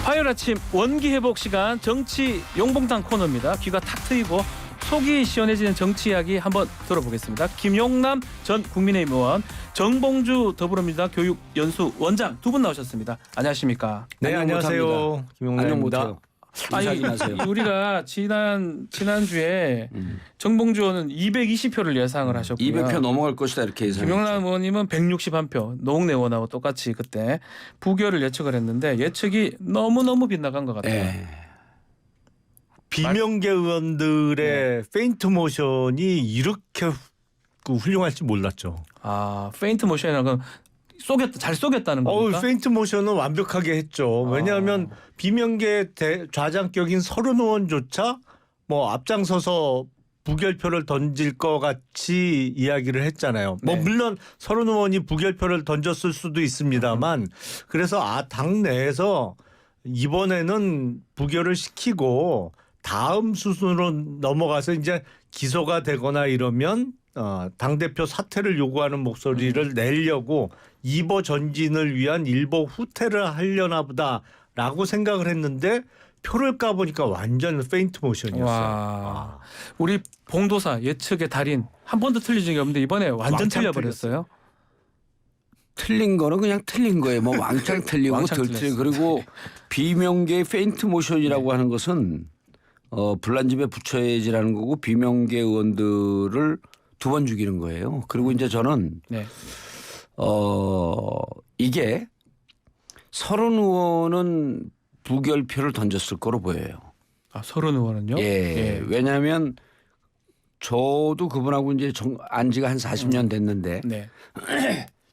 화요일 아침 원기 회복 시간 정치 용봉탕 코너입니다. 귀가 탁 트이고 속이 시원해지는 정치 이야기 한번 들어보겠습니다. 김용남 전 국민의힘 의원, 정봉주 더불어민주당 교육연수원장 두 분 나오셨습니다. 안녕하십니까? 네, 안녕하세요. 김용남입니다. 아니, 우리가 지난주에 정봉주 의원은 220표를 예상을 하셨고요. 200표 넘어갈 것이다 이렇게 예상했죠. 김용남 의원님은 161표, 노웅래 의원하고 똑같이 그때 부결을 예측을 했는데 예측이 너무너무 빗나간 것 같아요. 네. 비명계 의원들의 페인트 모션이 이렇게 훌륭할지 몰랐죠. 아, 페인트 모션이라고 잘 쏘겠다는 겁니까? 페인트 모션은 완벽하게 했죠. 왜냐하면 비명계 좌장격인 서른 의원조차 뭐 앞장서서 부결표를 던질 것 같이 이야기를 했잖아요. 네. 뭐 물론 서른 의원이 부결표를 던졌을 수도 있습니다만 그래서 당 내에서 이번에는 부결을 시키고 다음 수순으로 넘어가서 이제 기소가 되거나 이러면 당대표 사퇴를 요구하는 목소리를 내려고 이보 전진을 위한 일보 후퇴를 하려나 보다라고 생각을 했는데 표를 까보니까 완전 페인트 모션이었어요. 와, 우리 봉도사 예측의 달인 한 번도 틀린 적이 없는데 이번에 완전 왕창 틀려버렸어요. 틀린 거는 그냥 틀린 거예요. 뭐 왕창 틀리고 왕창 덜 틀리고 그리고 비명계 페인트 모션이라고 하는 것은 불난 집에 붙여야지라는 거고 비명계 의원들을 두 번 죽이는 거예요. 그리고 이제 저는 네. 이게 서른 의원은 부결표를 던졌을 거로 보여요. 아, 서른 의원은요? 예. 왜냐하면 저도 그분하고 이제 안지가 한 40년 됐는데 네.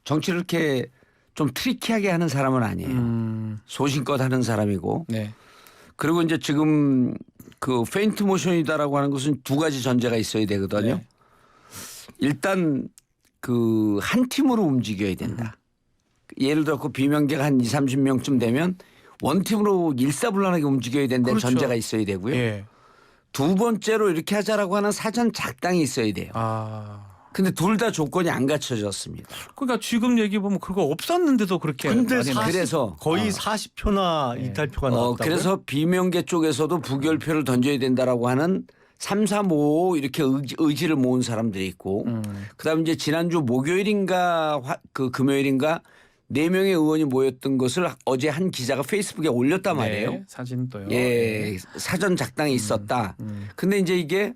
정치를 이렇게 좀 트리키하게 하는 사람은 아니에요. 소신껏 하는 사람이고. 네. 그리고 이제 지금 그 페인트 모션이다라고 하는 것은 두 가지 전제가 있어야 되거든요. 네. 일단 그 한 팀으로 움직여야 된다. 예를 들어 그 비명계가 한 20, 30명쯤 되면 원팀으로 일사불란하게 움직여야 된다는 그렇죠. 전제가 있어야 되고요. 예. 두 번째로 이렇게 하자라고 하는 사전 작당이 있어야 돼요. 아. 근데 둘 다 조건이 안 갖춰졌습니다. 그러니까 지금 얘기 보면 그거 없었는데도 그렇게 근데 많이 나왔어요. 그래서 거의 40표나 이탈표가 나왔다고요? 그래서 비명계 쪽에서도 부결표를 던져야 된다라고 하는 3, 4, 5 이렇게 의지를 모은 사람들이 있고 그다음에 이제 지난주 목요일인가 그 금요일인가 4명의 의원이 모였던 것을 어제 한 기자가 페이스북에 올렸단 말이에요. 네, 사진도요. 예, 사전 작당이 있었다. 근데 이제 이게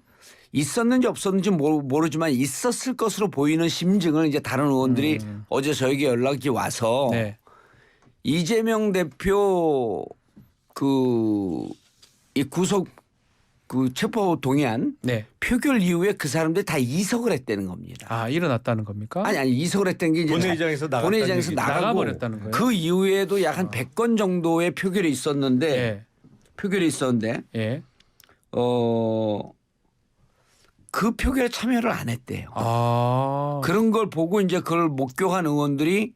있었는지 없었는지 모르지만 있었을 것으로 보이는 심증을 이제 다른 의원들이 어제 저에게 연락이 와서 네. 이재명 대표 이 구속 체포 동의안 네. 표결 이후에 그 사람들이 다 이석을 했다는 겁니다. 아, 일어났다는 겁니까? 아니 이석을 했다는 게 이제 본회의장에서 본회의장에서 나가고 나가버렸다는 거예요? 그 이후에도 약 한 100건 정도의 표결이 있었는데 예. 예. 그 표결에 참여를 안 했대요. 아. 그런 걸 보고 이제 그걸 목격한 의원들이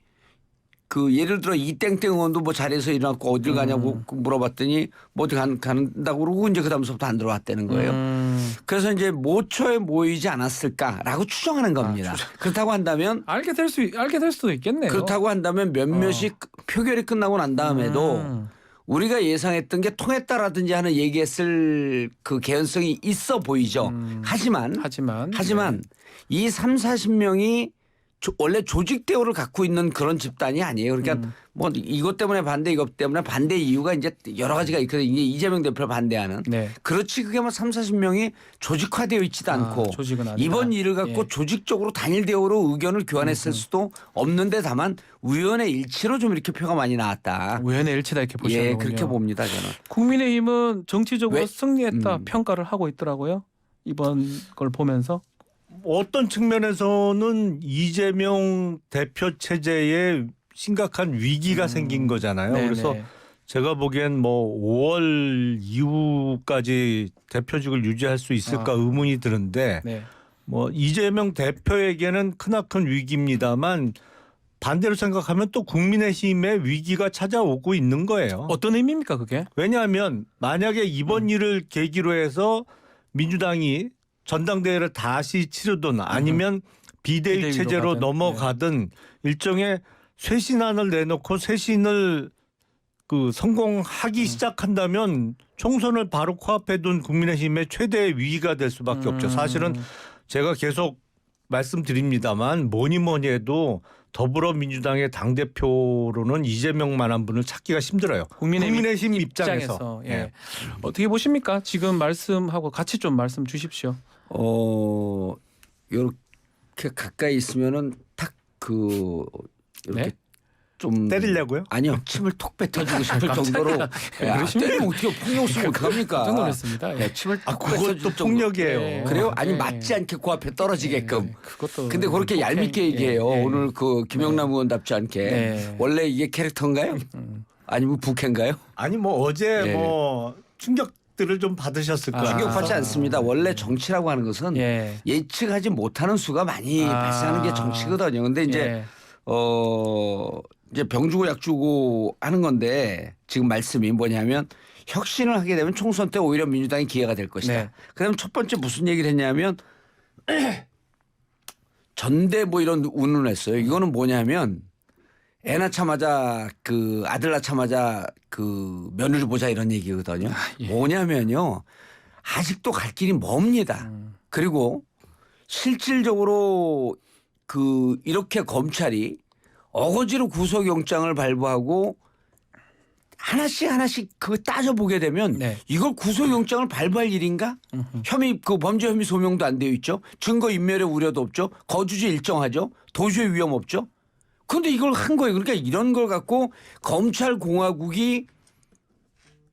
예를 들어 이땡땡 의원도 뭐 자리에서 일어났고 어딜 가냐고 물어봤더니 뭐 어디 간다고 그러고 이제 그다음부터 안 들어왔다는 거예요. 그래서 이제 모처에 모이지 않았을까라고 추정하는 겁니다. 그렇다고 한다면 알게 될 수도 있겠네요. 그렇다고 한다면 몇몇이 표결이 끝나고 난 다음에도 우리가 예상했던 게 통했다라든지 하는 얘기했을 그 개연성이 있어 보이죠. 하지만 이 3, 40명이 원래 조직 대우를 갖고 있는 그런 집단이 아니에요. 그러니까 뭐 이것 때문에 반대 이것 때문에 반대 이유가 이제 여러 가지가 있거든요. 이게 이재명 대표를 반대하는. 네. 그렇지 그게 뭐 3, 40명이 조직화되어 있지도 않고 조직은 아니다. 이번 일을 갖고 예. 조직적으로 단일 대우로 의견을 교환했을 수도 없는데 다만 우연의 일치로 좀 이렇게 표가 많이 나왔다. 우연의 일치다 이렇게 보시는 예, 거군요. 그렇게 봅니다 저는. 국민의힘은 정치적으로 왜? 승리했다 평가를 하고 있더라고요. 이번 걸 보면서. 어떤 측면에서는 이재명 대표 체제에 심각한 위기가 생긴 거잖아요. 네네. 그래서 제가 보기엔 뭐 5월 이후까지 대표직을 유지할 수 있을까 의문이 드는데 네. 뭐 이재명 대표에게는 크나큰 위기입니다만 반대로 생각하면 또 국민의힘의 위기가 찾아오고 있는 거예요. 어떤 의미입니까 그게? 왜냐하면 만약에 이번 일을 계기로 해서 민주당이 전당대회를 다시 치르든 아니면 비대위 비대위로 체제로 가든, 넘어가든 일종의 쇄신안을 내놓고 쇄신을 그 성공하기 시작한다면 총선을 바로 코앞에 둔 국민의힘의 최대의 위기가 될 수밖에 없죠. 사실은 제가 계속 말씀드립니다만 뭐니 해도 더불어민주당의 당대표로는 이재명만한 분을 찾기가 힘들어요. 국민의힘 입장에서. 예. 예. 어떻게 보십니까? 지금 말씀하고 같이 좀 말씀 주십시오. 이렇게 가까이 있으면은 탁 이렇게 네? 좀 때리려고요? 아니요, 침을 톡 뱉어주고 싶을 정도로. 때리면 어떻게 폭력 쓰면 어떡합니까? 깜짝 놀랐습니다. 예. 침을 톡 그것도 뱉어줄 정도. 폭력이에요. 예. 그래요? 아니 예. 맞지 않게 그 앞에 떨어지게끔. 그것도. 근데 그렇게 얄밉게 예. 얘기해요. 예. 오늘 그 김영남 의원답지 않게. 네. 원래 이게 캐릭터인가요? 아니면 부캐인가요? 아니 뭐 어제 예. 뭐 충격들을 좀 받으셨을 거예요. 충격받지 않습니다. 원래 정치라고 하는 것은 예. 예측하지 못하는 수가 많이 발생하는 게 정치거든요. 근데 이제 예. 이제 병 주고 약 주고 하는 건데 지금 말씀이 뭐냐면 혁신을 하게 되면 총선 때 오히려 민주당이 기회가 될 것이다. 네. 그다음 첫 번째 무슨 얘기를 했냐면 전대 뭐 이런 운운을 했어요. 이거는 뭐냐면 애 낳자마자 그 아들 낳자마자 그 며느리 보자 이런 얘기거든요. 예. 뭐냐면요. 아직도 갈 길이 멉니다. 그리고 실질적으로 그 이렇게 검찰이 어거지로 구속영장을 발부하고 하나씩 그 따져보게 되면 네. 이걸 구속영장을 발부할 일인가? 혐의 그 범죄 혐의 소명도 안 되어 있죠. 증거 인멸의 우려도 없죠. 거주지 일정하죠. 도주의 위험 없죠. 그런데 이걸 한 거예요. 그러니까 이런 걸 갖고 검찰 공화국이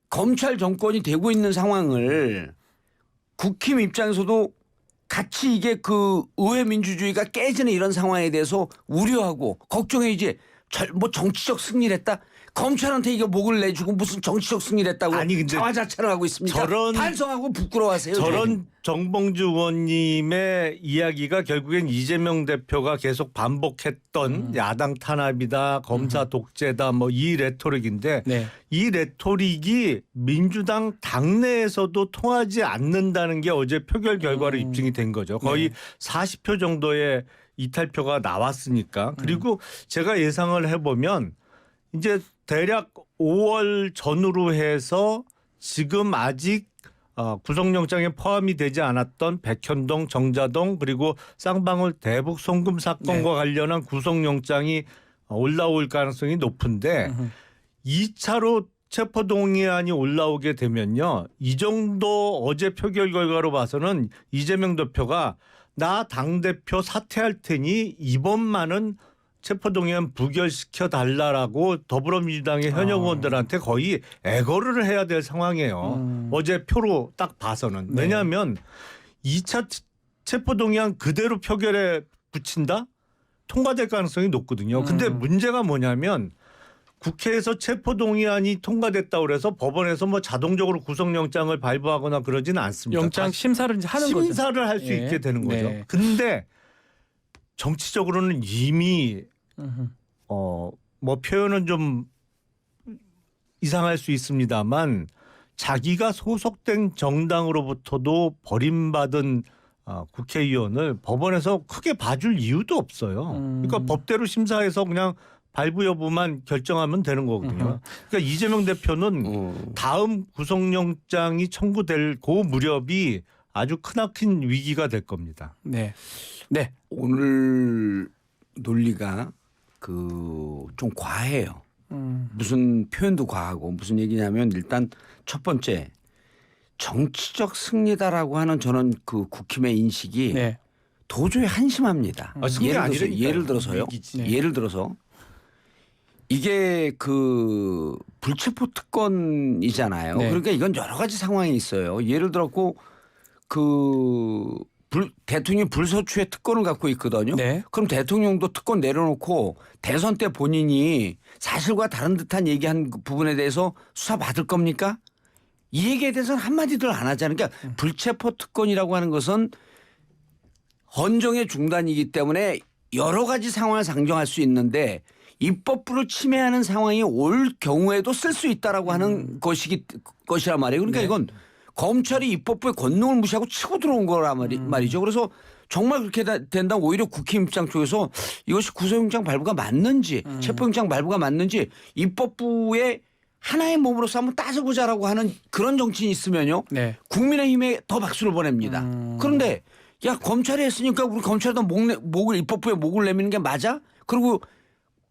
검찰 정권이 되고 있는 상황을 국힘 입장에서도 같이 이게 그 의회 민주주의가 깨지는 이런 상황에 대해서 우려하고 걱정해 이제 뭐 정치적 승리를 했다. 검찰한테 이거 목을 내주고 무슨 정치적 승리를 했다고 아니, 근데 자화자찬을 하고 있습니까? 반성하고 부끄러워하세요. 저런 정봉주 의원님의 이야기가 결국엔 이재명 대표가 계속 반복했던 야당 탄압이다, 검사 독재다 뭐 이 레토릭인데 네. 이 레토릭이 민주당 당내에서도 통하지 않는다는 게 어제 표결 결과로 입증이 된 거죠. 거의 40표 정도의 이탈표가 나왔으니까. 그리고 제가 예상을 해보면 이제 대략 5월 전후로 해서 지금 아직 구속영장에 포함이 되지 않았던 백현동, 정자동 그리고 쌍방울 대북 송금 사건과 관련한 구속영장이 올라올 가능성이 높은데 2차로 체포동의안이 올라오게 되면요. 이 정도 어제 표결 결과로 봐서는 이재명 대표가 나 당대표 사퇴할 테니 이번만은 체포동의안 부결시켜 달라라고 더불어민주당의 현역 의원들한테 거의 애거를 해야 될 상황이에요. 어제 표로 딱 봐서는. 네. 왜냐하면 2차 체포동의안 그대로 표결에 붙인다? 통과될 가능성이 높거든요. 근데 문제가 뭐냐면 국회에서 체포동의안이 통과됐다고 그래서 법원에서 뭐 자동적으로 구속영장을 발부하거나 그러지는 않습니다. 영장 심사를 이제 하는 거죠. 심사를 할 수 예. 있게 되는 거죠. 네. 근데 정치적으로는 이미 뭐 표현은 좀 이상할 수 있습니다만 자기가 소속된 정당으로부터도 버림받은 국회의원을 법원에서 크게 봐줄 이유도 없어요. 그러니까 법대로 심사해서 그냥 발부 여부만 결정하면 되는 거거든요. 그러니까 이재명 대표는 다음 구속영장이 청구될 그 무렵이 아주 크나큰 위기가 될 겁니다. 네. 네. 오늘 논리가 좀 과해요. 무슨 표현도 과하고 무슨 얘기냐면 일단 첫 번째 정치적 승리다라고 하는 저는 그 국힘의 인식이 네. 도저히 한심합니다. 승리 아니라니까요. 예를 들어서요. 위기지. 네. 예를 들어서 이게 그 불체포 특권이잖아요. 네. 그러니까 이건 여러 가지 상황이 있어요. 예를 들었고 대통령이 불소추의 특권을 갖고 있거든요. 네. 그럼 대통령도 특권 내려놓고 대선 때 본인이 사실과 다른 듯한 얘기한 그 부분에 대해서 수사 받을 겁니까? 이 얘기에 대해서는 한마디도 안 하잖아요. 그러니까 불체포 특권이라고 하는 것은 헌정의 중단이기 때문에 여러 가지 상황을 상정할 수 있는데 입법부를 침해하는 상황이 올 경우에도 쓸 수 있다라고 하는 것이란 말이에요. 그러니까 네. 이건 검찰이 입법부의 권능을 무시하고 치고 들어온 거란 말이죠. 그래서 정말 그렇게 된다 오히려 국힘 입장 쪽에서 이것이 구속영장 발부가 맞는지 체포영장 발부가 맞는지 입법부의 하나의 몸으로서 한번 따져보자라고 하는 그런 정치인이 있으면요. 네. 국민의힘에 더 박수를 보냅니다. 그런데 야 검찰이 했으니까 우리 검찰도 목을 입법부에 목을 내미는 게 맞아? 그리고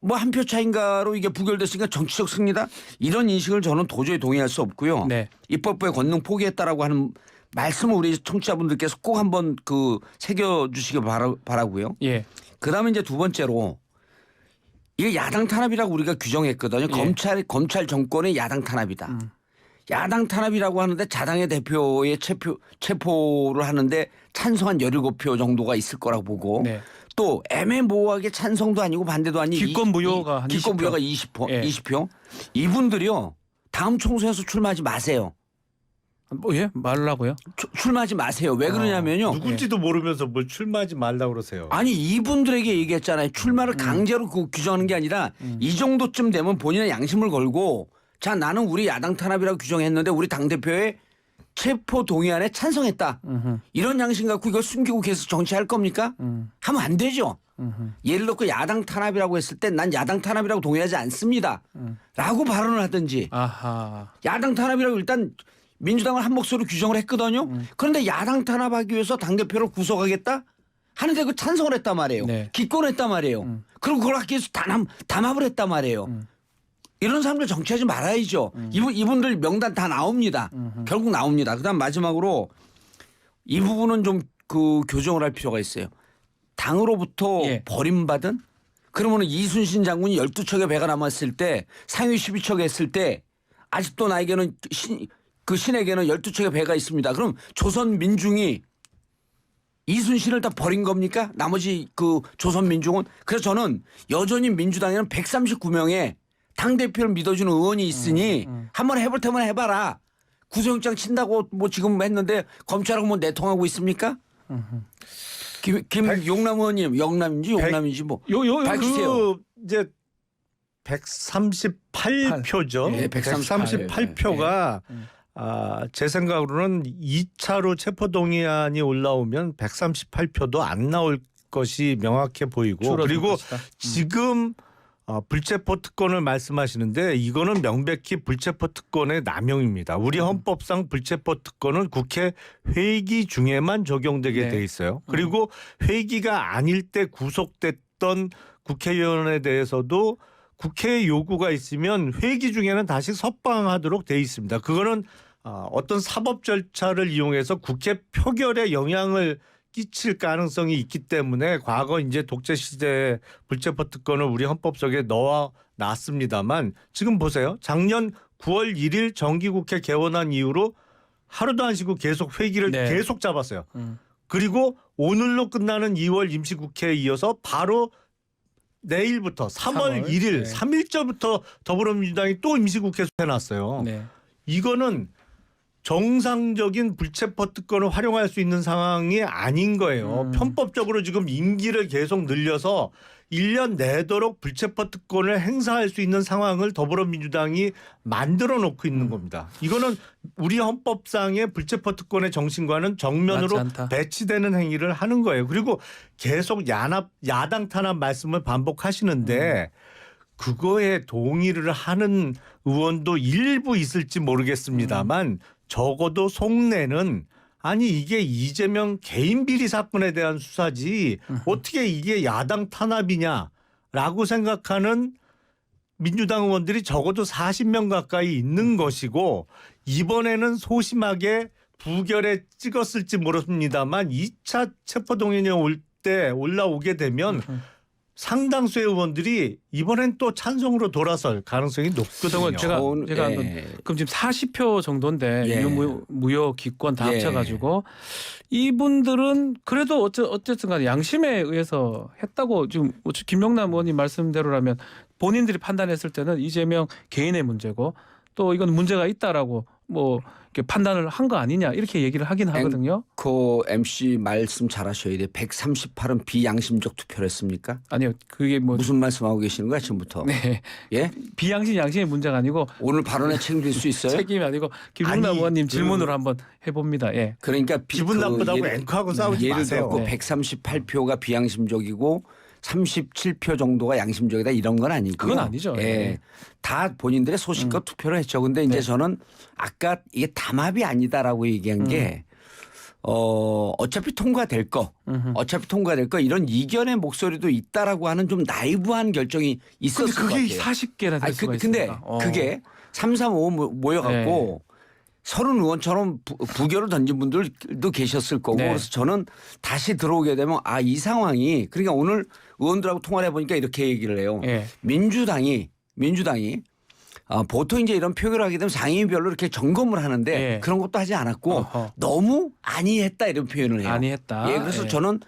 뭐 한 표 차인가로 이게 부결됐으니까 정치적 승리다? 이런 인식을 저는 도저히 동의할 수 없고요. 네. 입법부의 권능 포기했다라고 하는 말씀을 우리 청취자분들께서 꼭 한번 그 새겨주시기 바라고요. 예. 그다음에 이제 두 번째로 이게 야당 탄압이라고 우리가 규정했거든요. 예. 검찰 정권의 야당 탄압이다. 야당 탄압이라고 하는데 자당의 대표의 체포를 하는데 찬성한 17표 정도가 있을 거라고 보고 네. 또 애매모호하게 찬성도 아니고 반대도 아니고 기권 무효가 한 기권 20표. 무효가 20표. 예. 20표. 이분들이요. 다음 총선에서 출마하지 마세요. 뭐 예? 말라고요? 출마하지 마세요. 왜 그러냐면요. 누군지도 모르면서 뭘 출마하지 말라고 그러세요. 아니 이분들에게 얘기했잖아요. 출마를 강제로 규정하는 게 아니라 이 정도쯤 되면 본인의 양심을 걸고 자 나는 우리 야당 탄압이라고 규정했는데 우리 당대표의 체포 동의안에 찬성했다. 이런 양심 갖고 이걸 숨기고 계속 정치할 겁니까? 하면 안 되죠. 예를 들어 야당 탄압이라고 했을 때 난 야당 탄압이라고 동의하지 않습니다. 라고 발언을 하든지 아하. 야당 탄압이라고 일단 민주당을 한 목소리로 규정을 했거든요. 그런데 야당 탄압하기 위해서 당대표를 구속하겠다? 하는데 그 찬성을 했단 말이에요. 네. 기권했단 말이에요. 그리고 그걸 하기 위해서 담합을 했단 말이에요. 이런 사람들 정치하지 말아야죠. 이분들 명단 다 나옵니다. 결국 나옵니다. 그다음 마지막으로 이 부분은 좀 그 교정을 할 필요가 있어요. 당으로부터 예. 버림받은 그러면 이순신 장군이 12척의 배가 남았을 때 상위 12척 했을 때 아직도 나에게는 그 신에게는 12척의 배가 있습니다. 그럼 조선 민중이 이순신을 다 버린 겁니까? 나머지 그 조선 민중은. 그래서 저는 여전히 민주당에는 139명의 당대표를 믿어주는 의원이 있으니 한번 해볼 테면 해봐라. 구속영장 친다고 뭐 지금 했는데 검찰하고 뭐 내통하고 있습니까? 김용남 의원님, 영남인지 용남인지 뭐 밝히세요. 그 이제 138표죠. 예, 138표가 제 생각으로는 2차로 체포동의안이 올라오면 138표도 안 나올 것이 명확해 보이고 그리고 지금 불체포 특권을 말씀하시는데 이거는 명백히 불체포 특권의 남용입니다. 우리 헌법상 불체포 특권은 국회 회기 중에만 적용되게 돼 있어요. 그리고 회기가 아닐 때 구속됐던 국회의원에 대해서도 국회의 요구가 있으면 회기 중에는 다시 석방하도록 돼 있습니다. 그거는 어떤 사법 절차를 이용해서 국회 표결에 영향을 끼칠 가능성이 있기 때문에 과거 이제 독재 시대 불체포 특권을 우리 헌법 속에 넣어 놨습니다만 지금 보세요. 작년 9월 1일 정기국회 개원한 이후로 하루도 안 쉬고 계속 회기를 계속 잡았어요. 그리고 오늘로 끝나는 2월 임시국회에 이어서 바로 내일부터 3월 1일 3일째부터 더불어민주당이 또 임시국회 해놨어요. 이거는 정상적인 불체포 특권을 활용할 수 있는 상황이 아닌 거예요. 편법적으로 지금 임기를 계속 늘려서 1년 내도록 불체포 특권을 행사할 수 있는 상황을 더불어민주당이 만들어 놓고 있는 겁니다. 이거는 우리 헌법상의 불체포 특권의 정신과는 정면으로 배치되는 행위를 하는 거예요. 그리고 계속 야당 탄압 말씀을 반복하시는데 그거에 동의를 하는 의원도 일부 있을지 모르겠습니다만 적어도 속내는 아니 이게 이재명 개인 비리 사건에 대한 수사지 어떻게 이게 야당 탄압이냐라고 생각하는 민주당 의원들이 적어도 40명 가까이 있는 것이고 이번에는 소심하게 부결에 찍었을지 모릅니다만 2차 체포동의안이 올라오게 되면 상당수의 의원들이 이번엔 또 찬성으로 돌아설 가능성이 높거든요. 제가 그럼 지금 40표 정도인데 무효 기권 다 합쳐가지고 이분들은 그래도 어쨌든 간에 양심에 의해서 했다고 지금 김용남 의원님 말씀대로라면 본인들이 판단했을 때는 이재명 개인의 문제고 또 이건 문제가 있다라고 뭐 이렇게 판단을 한 거 아니냐 이렇게 얘기를 하긴 하거든요. 앵커 MC 말씀 잘하셔야 돼요. 138은 비양심적 투표를 했습니까? 아니요. 그게 뭐 무슨 말씀하고 계시는 거야 지금부터? 네. 예? 양심의 문제가 아니고 오늘 발언에 책임질 수 있어요? 책임이 아니고 김용남 의원님 질문으로 한번 해봅니다. 예. 그러니까 기분 나쁘다고 앵커하고 싸우지 예를 마세요. 들어 138표가 비양심적이고 37표 정도가 양심적이다 이런 건 아니고요. 그건 아니죠. 예. 네. 다 본인들의 소신껏 투표를 했죠. 근데 이제 네. 저는 아까 이게 담합이 아니다라고 얘기한 게 어차피 통과될 거, 어차피 통과될 거 이런 이견의 목소리도 있다라고 하는 좀 나이브한 결정이 있었을 것 그게 같아요. 40개나 될 아니, 수가 근데 있습니다. 그게 3, 3, 5 모여갖고 서른 의원처럼 부결을 던진 분들도 계셨을 거고 네. 그래서 저는 다시 들어오게 되면 이 상황이 그러니까 오늘 의원들하고 통화를 해보니까 이렇게 얘기를 해요. 네. 민주당이 보통 이제 이런 표결을 하게 되면 상임위별로 이렇게 점검을 하는데 네. 그런 것도 하지 않았고 어허. 너무 안이했다 이런 표현을 해요. 안이했다. 예, 그래서 예. 저는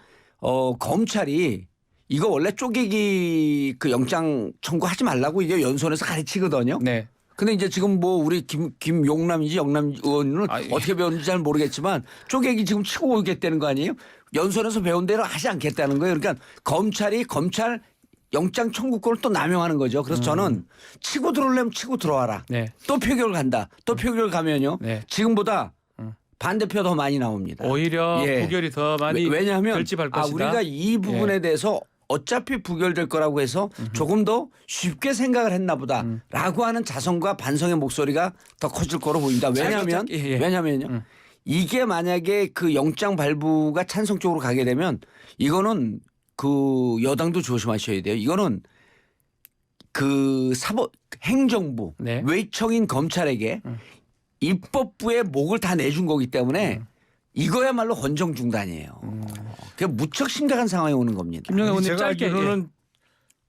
검찰이 이거 원래 쪼개기 그 영장 청구하지 말라고 이게 연수원에서 가르치거든요. 네. 근데 이제 지금 뭐 우리 김용남인지 영남 의원은 아, 예. 어떻게 배웠는지 잘 모르겠지만 쪼개기 지금 치고 오겠다는 거 아니에요? 연수원에서 배운 대로 하지 않겠다는 거예요. 그러니까 검찰 영장 청구권을 또 남용하는 거죠. 그래서 저는 치고 들어오려면 치고 들어와라. 네. 또 표결 간다. 또 표결 가면요. 네. 지금보다 반대표 더 많이 나옵니다. 오히려 예. 부결이 더 많이 왜냐하면 결집할 것이다. 우리가 이 부분에 대해서 어차피 부결될 거라고 해서 조금 더 쉽게 생각을 했나 보다라고 하는 자성과 반성의 목소리가 더 커질 거로 보입니다. 왜냐하면 왜냐하면요. 이게 만약에 그 영장 발부가 찬성 쪽으로 가게 되면 이거는 그 여당도 조심하셔야 돼요. 이거는 그 행정부 네. 외청인 검찰에게 입법부의 목을 다 내준 거기 때문에 이거야말로 헌정 중단이에요. 그게 무척 심각한 상황이 오는 겁니다. 김영애 의원님 제가 짧게 알기로는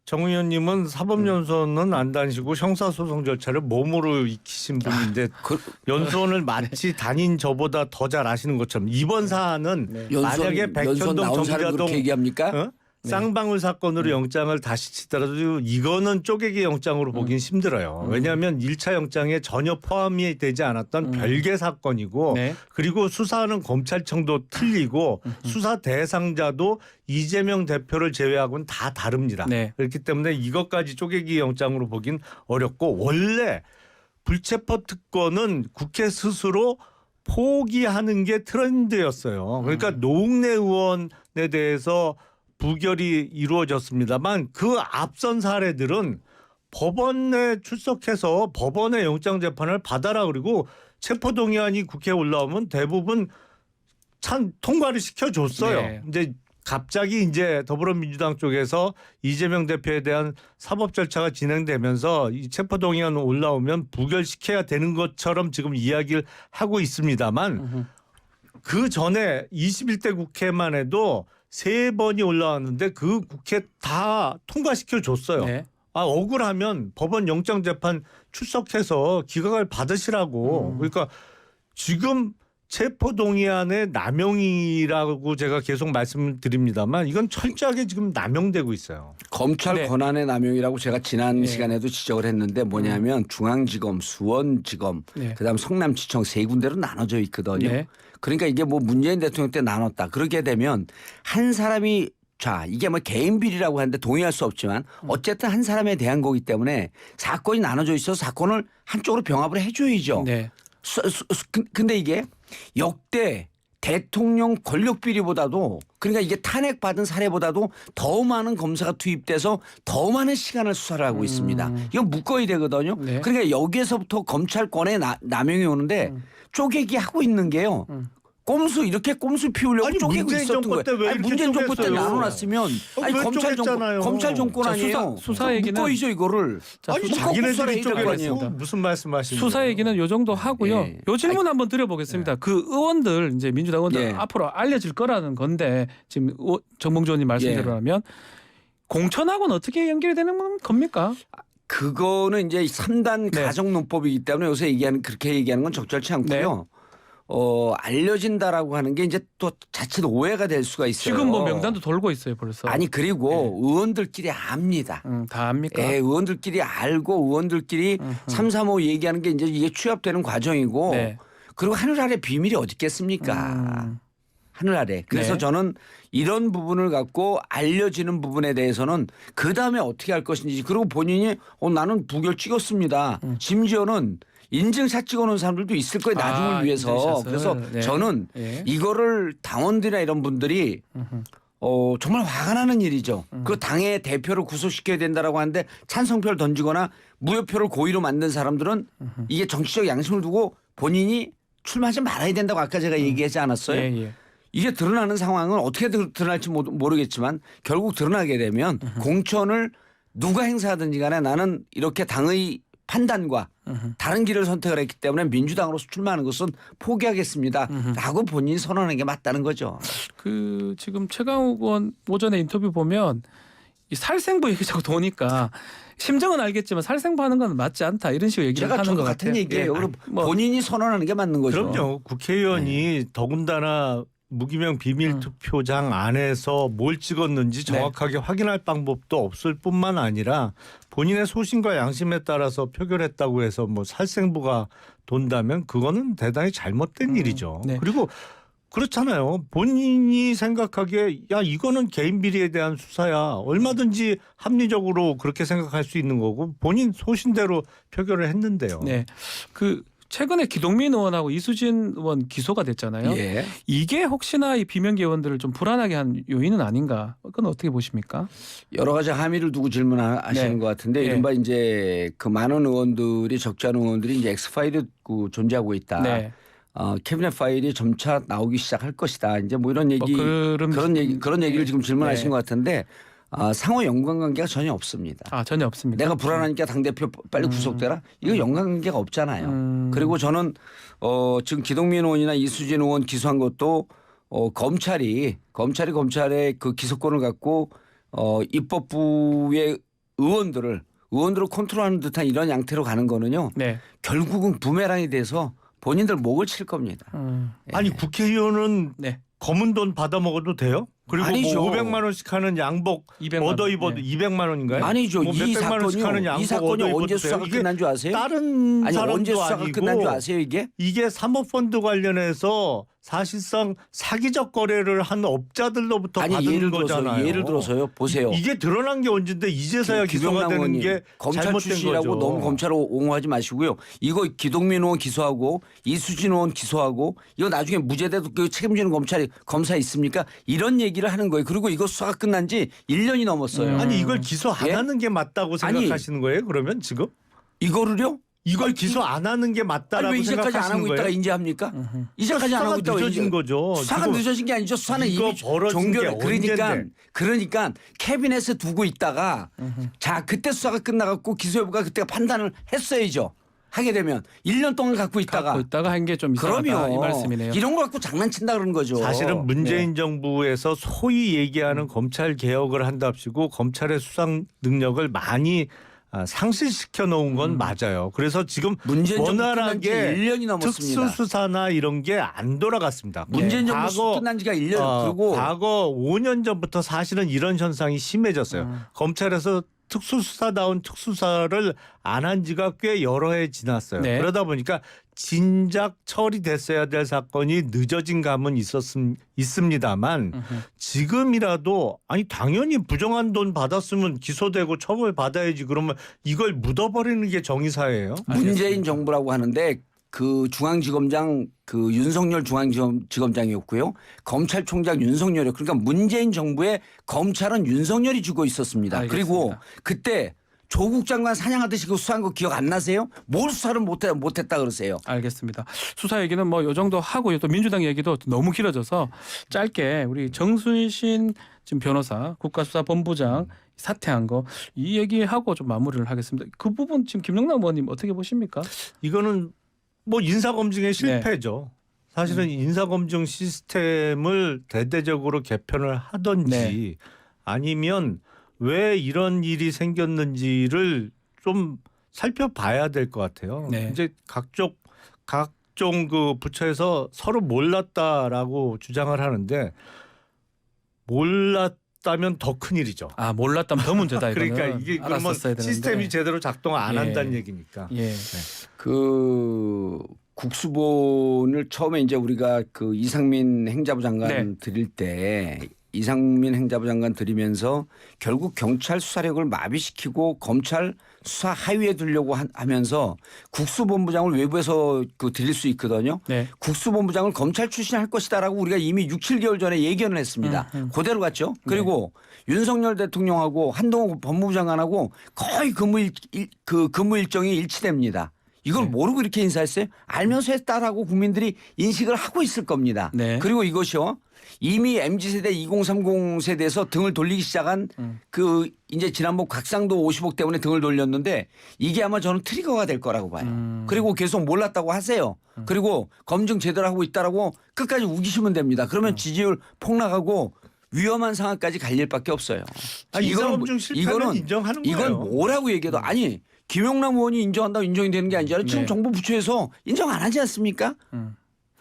정 의원님은 사법연수원은 안 다니시고 형사소송 절차를 몸으로 익히신 분인데 연수원을 마치 다닌 저보다 더 잘 아시는 것처럼 이번 사안은 만약에 연수원 백현동 나온 사람 정자동 그렇게 얘기합니까? 쌍방울 사건으로 영장을 다시 치더라도 이거는 쪼개기 영장으로 보긴 힘들어요. 왜냐하면 1차 영장에 전혀 포함이 되지 않았던 별개 사건이고 네. 그리고 수사하는 검찰청도 틀리고 수사 대상자도 이재명 대표를 제외하고는 다 다릅니다. 네. 그렇기 때문에 이것까지 쪼개기 영장으로 보긴 어렵고 원래 불체포 특권은 국회 스스로 포기하는 게 트렌드였어요. 그러니까 노웅래 의원에 대해서 부결이 이루어졌습니다만 그 앞선 사례들은 법원에 출석해서 법원의 영장 재판을 받아라 그리고 체포동의안이 국회에 올라오면 대부분 참 통과를 시켜줬어요. 네. 이제 갑자기 이제 더불어민주당 쪽에서 이재명 대표에 대한 사법 절차가 진행되면서 이 체포동의안 올라오면 부결시켜야 되는 것처럼 지금 이야기를 하고 있습니다만 그 전에 21대 국회만 해도 3번이 올라왔는데 그 국회 다 통과시켜 줬어요. 네. 억울하면 법원 영장재판 출석해서 기각을 받으시라고. 그러니까 지금 체포동의안의 남용이라고 제가 계속 말씀을 드립니다만 이건 철저하게 지금 남용되고 있어요. 검찰 네. 권한의 남용이라고 제가 지난 네. 시간에도 지적을 했는데 뭐냐면 중앙지검, 수원지검, 네. 그다음 성남지청 3군데로 나눠져 있거든요. 네. 그러니까 이게 뭐 문재인 대통령 때 나눴다. 그렇게 되면 한 사람이 이게 뭐 개인 비리라고 하는데 동의할 수 없지만 어쨌든 한 사람에 대한 거기 때문에 사건이 나눠져 있어서 사건을 한쪽으로 병합을 해줘야죠. 네. 근데 이게 역대 대통령 권력 비리보다도 그러니까 이게 탄핵받은 사례보다도 더 많은 검사가 투입돼서 더 많은 시간을 수사를 하고 있습니다. 이건 묶어야 되거든요. 네. 그러니까 여기에서부터 검찰권의 남용이 오는데 쪼개기 하고 있는 게요. 꼼수 이렇게 꼼수 피우려고 아니, 쪼개고 문재인 있었던 정권 때 거예요. 왜 아니 이렇게 문재인 정권 때 쪼갰어요? 나눠놨으면 왜 쪼갰잖아요. 검찰 정권 자, 아니에요. 수사 얘기는 묶어이죠 이거를. 자, 아니 수사- 자기네들이 수사를 해야 될거 쪼개고 무슨 말씀하시는 수사 거예요? 얘기는 요 정도 하고요. 예. 요 질문 한번 드려보겠습니다. 그 의원들 이제 민주당 의원들 예. 앞으로 알려질 거라는 건데 지금 정봉주 의원님 말씀대로라면 공천하고는 어떻게 연결이 되는 겁니까? 그거는 이제 3단 네. 가정론법이기 때문에 요새 그렇게 얘기하는 건 적절치 않고요. 알려진다라고 하는 게 이제 또 자칫 오해가 될 수가 있어요. 지금 뭐 명단도 돌고 있어요 벌써. 아니 그리고 의원들끼리 압니다. 다 압니까? 의원들끼리 알고 의원들끼리 3, 3, 5 얘기하는 게 이제 이게 취합되는 과정이고 네. 그리고 하늘 아래 비밀이 어디 있겠습니까? 하늘 아래. 그래서 네. 저는 이런 부분을 갖고 알려지는 부분에 대해서는 그다음에 어떻게 할 것인지 그리고 본인이 나는 부결 찍었습니다. 심지어는 인증샷 찍어놓은 사람들도 있을 거예요. 나중을 위해서. 인증샷을. 그래서 네. 저는 예. 이거를 당원들이나 이런 분들이 정말 화가 나는 일이죠. 그 당의 대표를 구속시켜야 된다라고 하는데 찬성표를 던지거나 무효표를 고의로 만든 사람들은 이게 정치적 양심을 두고 본인이 출마하지 말아야 된다고 아까 제가 얘기하지 않았어요? 예, 예. 이게 드러나는 상황은 어떻게 드러날지 모르겠지만 결국 드러나게 되면 공천을 누가 행사하든지 간에 나는 이렇게 당의 판단과 다른 길을 선택을 했기 때문에 민주당으로서 출마하는 것은 포기하겠습니다. 라고 본인이 선언하는 게 맞다는 거죠. 그 지금 최강욱 의원 오전에 인터뷰 보면 이 살생부 얘기 자꾸 도니까 심정은 알겠지만 살생부 하는 건 맞지 않다 이런 식으로 얘기를 제가 하는 저도 것 같은 같아요. 얘기예요. 예. 그리고 뭐 본인이 선언하는 게 맞는 거죠. 그럼요. 국회의원이 더군다나 무기명 비밀투표장 안에서 뭘 찍었는지 정확하게 확인할 방법도 없을 뿐만 아니라 본인의 소신과 양심에 따라서 표결했다고 해서 뭐 살생부가 돈다면 그거는 대단히 잘못된 일이죠. 네. 그리고 그렇잖아요. 본인이 생각하기에 야 이거는 개인 비리에 대한 수사야. 얼마든지 합리적으로 그렇게 생각할 수 있는 거고 본인 소신대로 표결을 했는데요. 네. 그 최근에 기동민 의원하고 이수진 의원 기소가 됐잖아요. 예. 이게 혹시나 이 비명계 의원들을 좀 불안하게 한 요인은 아닌가? 그건 어떻게 보십니까? 여러 가지 함의를 두고 질문하시는 네. 것 같은데 예. 이른바 이제 그 많은 의원들이 적지 않은 의원들이 이제 엑스파일이 존재하고 있다. 네. 캐비넷 파일이 점차 나오기 시작할 것이다. 이제 뭐 이런 얘기 그런 얘기를 지금 질문하신 네. 것 같은데 상호 연관관계가 전혀 없습니다. 아 전혀 없습니다. 내가 불안하니까 당대표 빨리 구속되라? 이거 연관관계가 없잖아요. 그리고 저는 지금 기동민 의원이나 이수진 의원 기소한 것도 검찰의 그 기소권을 갖고 입법부의 의원들을 컨트롤하는 듯한 이런 양태로 가는 거는요. 네. 결국은 부메랑이 돼서 본인들 목을 칠 겁니다. 아니 국회의원은 네. 검은 돈 받아 먹어도 돼요? 그리고 아니죠. 뭐 500만 원씩 하는 양복 200만 원. 얻어 입어도 네. 200만 원인가요? 아니죠. 뭐 이 몇백만 원씩 하는 사건이요. 이 양복 사건이 얻어 입어도 언제 돼요? 수사가 이게 끝난 줄 아세요? 다른 아니 사람도 언제 수사가 아니고 끝난 줄 아세요 이게? 이게 사모펀드 관련해서 사실상 사기적 거래를 한 업자들로부터 아니 받은 예를 거잖아요. 들어서요. 보세요. 이게 드러난 게 언젠데 이제서야 기소가 되는 게 검찰 잘못된 출신이라고 거죠. 너무 검찰을 옹호하지 마시고요. 이거 기동민 의원 기소하고 이수진 의원 기소하고 이거 나중에 무죄돼도 그 책임지는 검사 있습니까? 이런 얘기를 하는 거예요. 그리고 이거 수사가 끝난 지 1년이 넘었어요. 아니 이걸 기소 안 예? 하는 게 맞다고 아니, 생각하시는 거예요? 그러면 지금 이거를요? 이걸 기소 안 하는 게 아니 맞다라고 왜 이제까지 안 생각하시는 하고 있다가 거예요? 이제 합니까? 이제까지 안 하고 수사가 있다가 늦어진 거죠. 수사가 지금 늦어진 게 아니죠. 수사는 이거 이미 벌어진 종결. 게 그러니까 캐비넷에 두고 있다가 자 그때 수사가 끝나갖고 기소여부가 그때 판단을 했어야죠. 하게 되면 1년 동안 갖고 있다가 한 게 좀 이상하다 그럼요. 이 말씀이네요. 이런 거 갖고 장난친다 그러는 거죠. 사실은 문재인 정부에서 소위 얘기하는 검찰 개혁을 한답시고 검찰의 수상 능력을 많이 상실시켜 놓은 건 맞아요. 그래서 지금 문재인 정부 끝난 지 원활하게 1년이 넘었습니다. 특수수사나 이런 게 안 돌아갔습니다. 문재인 정부 끝난 지가 1년 그리고 과거 5년 전부터 사실은 이런 현상이 심해졌어요. 검찰에서 특수수사다운 특수사를 안 한 지가 꽤 여러 해 지났어요. 네. 그러다 보니까 진작 처리됐어야 될 사건이 늦어진 감은 있습니다만 지금이라도 아니 당연히 부정한 돈 받았으면 기소되고 처벌받아야지 그러면 이걸 묻어버리는 게 정의사예요. 문재인 정부라고 하는데 그 중앙지검장 그 윤석열 중앙지검장이었고요. 검찰총장 윤석열이요. 그러니까 문재인 정부의 검찰은 윤석열이 쥐고 있었습니다. 알겠습니다. 그리고 그때 조국 장관 사냥하듯이 그 수사한 거 기억 안 나세요? 뭘 수사를 못했다 그러세요? 알겠습니다. 수사 얘기는 뭐 요 정도 하고요. 또 민주당 얘기도 너무 길어져서 짧게 우리 정순신 지금 변호사 국가수사본부장 사퇴한 거 이 얘기하고 좀 마무리를 하겠습니다. 그 부분 지금 김영남 의원님 어떻게 보십니까? 이거는 뭐 인사검증의 실패죠. 사실은 인사검증 시스템을 대대적으로 개편을 하든지 아니면 왜 이런 일이 생겼는지를 좀 살펴봐야 될 것 같아요. 네. 이제 각종 그 부처에서 서로 몰랐다라고 주장을 하는데 몰랐다면 더 큰 일이죠. 아 몰랐다면 더 문제다 이거는. 그러니까 이게 그러면 알았었어야 되는데. 시스템이 제대로 작동 안 예. 한다는 얘기니까. 예. 그 국수본을 처음에 이제 우리가 그 이상민 행자부 장관 네. 드릴 때 이상민 행자부 장관 들이면서 결국 경찰 수사력을 마비시키고 검찰 수사 하위에 두려고 하면서 국수본부장을 외부에서 들일 수 있거든요. 네. 국수본부장을 검찰 출신 할 것이다라고 우리가 이미 6, 7개월 전에 예견을 했습니다. 그대로 갔죠. 그리고 윤석열 대통령하고 한동훈 법무부 장관하고 거의 근무 일정이 일치됩니다. 이걸 네. 모르고 이렇게 인사했어요? 알면서 했다라고 국민들이 인식을 하고 있을 겁니다. 네. 그리고 이것이요. 이미 MZ세대 2030 세대에서 등을 돌리기 시작한 이제 지난번 곽상도 50억 때문에 등을 돌렸는데 이게 아마 저는 트리거가 될 거라고 봐요. 그리고 계속 몰랐다고 하세요. 그리고 검증 제대로 하고 있다라고 끝까지 우기시면 됩니다. 그러면 지지율 폭락하고 위험한 상황까지 갈 일밖에 없어요. 인사검증 실패는 인정하는 거예요. 이건 뭐라고 얘기해도 아니 김용남 의원이 인정한다고 인정이 되는 게 아니잖아요. 지금 네. 정부 부처에서 인정 안 하지 않습니까?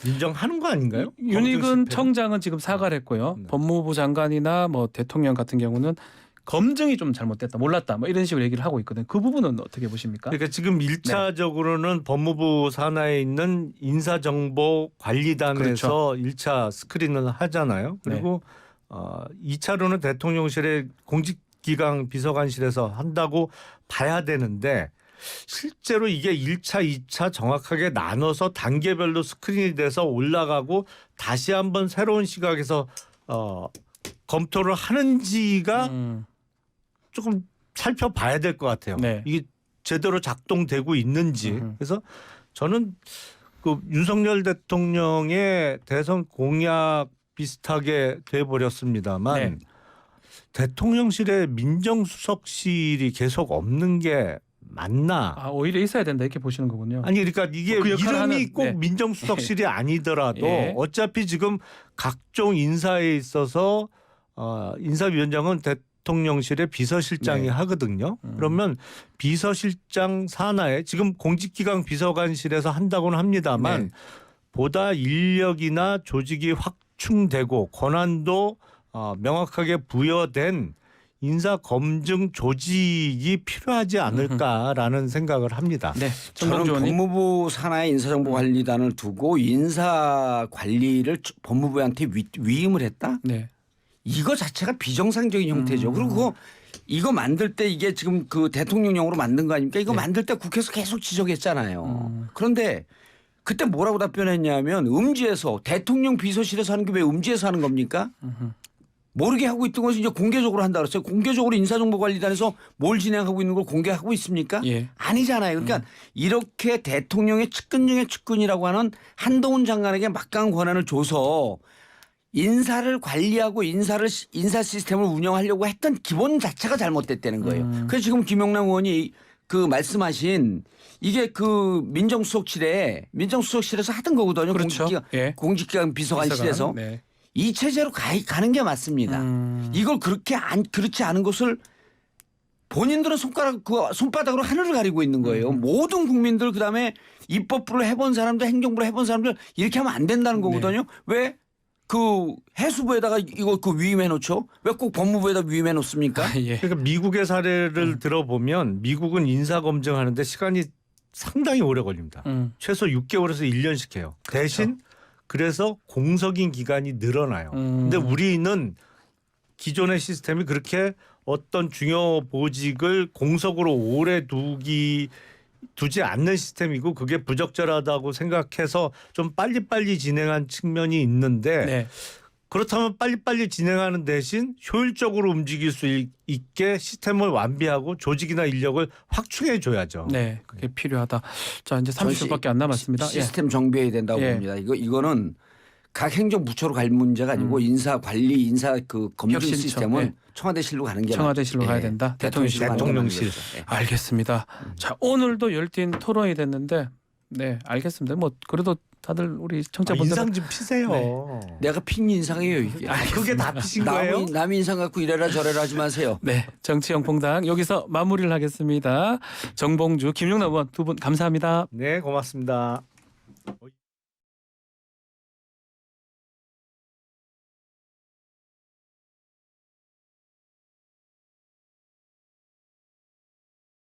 인정하는 거 아닌가요? 윤희근 청장은 지금 사과를 했고요. 법무부 장관이나 뭐 대통령 같은 경우는 검증이 좀 잘못됐다, 몰랐다, 뭐 이런 식으로 얘기를 하고 있거든요. 그 부분은 어떻게 보십니까? 그러니까 지금 1차적으로는 법무부 산하에 있는 인사정보관리단에서 그렇죠. 1차 스크린을 하잖아요. 그리고 2차로는 대통령실의 공직기강 비서관실에서 한다고 봐야 되는데 실제로 이게 1차, 2차 정확하게 나눠서 단계별로 스크린이 돼서 올라가고 다시 한번 새로운 시각에서 검토를 하는지가 조금 살펴봐야 될 것 같아요. 네. 이게 제대로 작동되고 있는지. 그래서 저는 그 윤석열 대통령의 대선 공약 비슷하게 돼버렸습니다만 네. 대통령실에 민정수석실이 계속 없는 게 맞나? 아, 오히려 있어야 된다 이렇게 보시는 거군요. 아니 그러니까 이게 그 역할을 이름이 하는, 꼭 네. 민정수석실이 아니더라도 예. 어차피 지금 각종 인사에 있어서 인사위원장은 대통령실의 비서실장이 네. 하거든요. 그러면 비서실장 산하에 지금 공직기강 비서관실에서 한다고는 합니다만 네. 보다 인력이나 조직이 확충되고 권한도 명확하게 부여된 인사검증 조직이 필요하지 않을까라는 생각을 합니다. 네. 저는 법무부 산하의 인사정보관리단을 두고 인사관리를 법무부한테 위임을 했다? 네. 이거 자체가 비정상적인 형태죠. 그리고 이거 만들 때 이게 지금 그 대통령령으로 만든 거 아닙니까? 이거 네. 만들 때 국회에서 계속 지적했잖아요. 그런데 그때 뭐라고 답변했냐면 음지에서 대통령 비서실에서 하는 게 왜 음지에서 하는 겁니까? 모르게 하고 있던 것을 이제 공개적으로 한다 그랬어요. 공개적으로 인사정보관리단에서 뭘 진행하고 있는 걸 공개하고 있습니까? 예. 아니잖아요. 그러니까 이렇게 대통령의 측근 중에 측근이라고 하는 한동훈 장관에게 막강한 권한을 줘서 인사를 관리하고 인사 시스템을 운영하려고 했던 기본 자체가 잘못됐다는 거예요. 그래서 지금 김용남 의원이 그 말씀하신 이게 그 민정수석실에서 하던 거거든요. 그렇죠. 공직기강 비서관실에서. 네. 이 체제로 가는 게 맞습니다. 이걸 그렇지 않은 것을 본인들은 손바닥으로 하늘을 가리고 있는 거예요. 모든 국민들 그다음에 입법부를 해본 사람들 행정부를 해본 사람들 이렇게 하면 안 된다는 거거든요. 왜 그 해수부에다가 이거 위임해 놓죠? 왜 꼭 법무부에다 위임해 놓습니까? 예. 그러니까 미국의 사례를 들어보면 미국은 인사검증하는데 시간이 상당히 오래 걸립니다. 최소 6개월에서 1년씩 해요. 대신 그래서 공석인 기간이 늘어나요. 근데 우리는 기존의 시스템이 그렇게 어떤 중요 보직을 공석으로 오래 두지 않는 시스템이고 그게 부적절하다고 생각해서 좀 빨리빨리 진행한 측면이 있는데 네. 그렇다면 빨리빨리 진행하는 대신 효율적으로 움직일 수 있게 시스템을 완비하고 조직이나 인력을 확충해 줘야죠. 네, 그게 필요하다. 자, 이제 30분밖에 안 남았습니다. 시스템 정비해야 된다고 봅니다. 이거는 각 행정부처로 갈 문제가 아니고 인사 관리, 인사 그 검증 혁신처. 시스템은 청와대실로 가는 게 청와대실로 가야 된다. 대통령실. 알겠습니다. 자, 오늘도 열띤 토론이 됐는데, 네, 알겠습니다. 뭐 그래도 다들 우리 청자분들 인상 좀 피세요. 네. 내가 핀 인상이에요 이게. 그게 다 피신 거예요? 남의 인상 갖고 이래라 저래라 하지 마세요. 네, 정치영풍당 여기서 마무리를 하겠습니다. 정봉주, 김용남 의원 두 분 감사합니다. 네, 고맙습니다.